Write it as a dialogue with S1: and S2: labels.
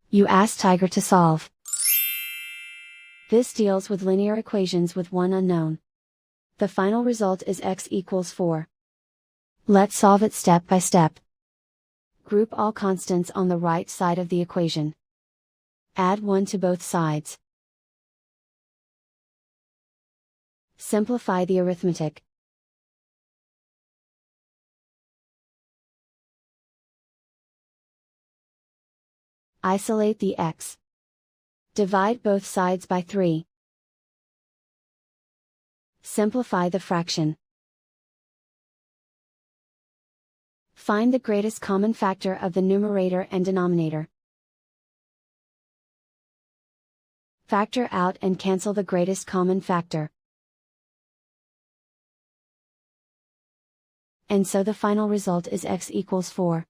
S1: You ask Tiger to solve. This deals with linear equations with one unknown. The final result is x equals 4. Let's solve it step by step. Group all constants on the right side of the equation. Add 1 to both sides. Simplify the arithmetic. Isolate the x. Divide both sides by 3. Simplify the fraction. Find the greatest common factor of the numerator and denominator. Factor out and cancel the greatest common factor. And so the final result is x equals 4.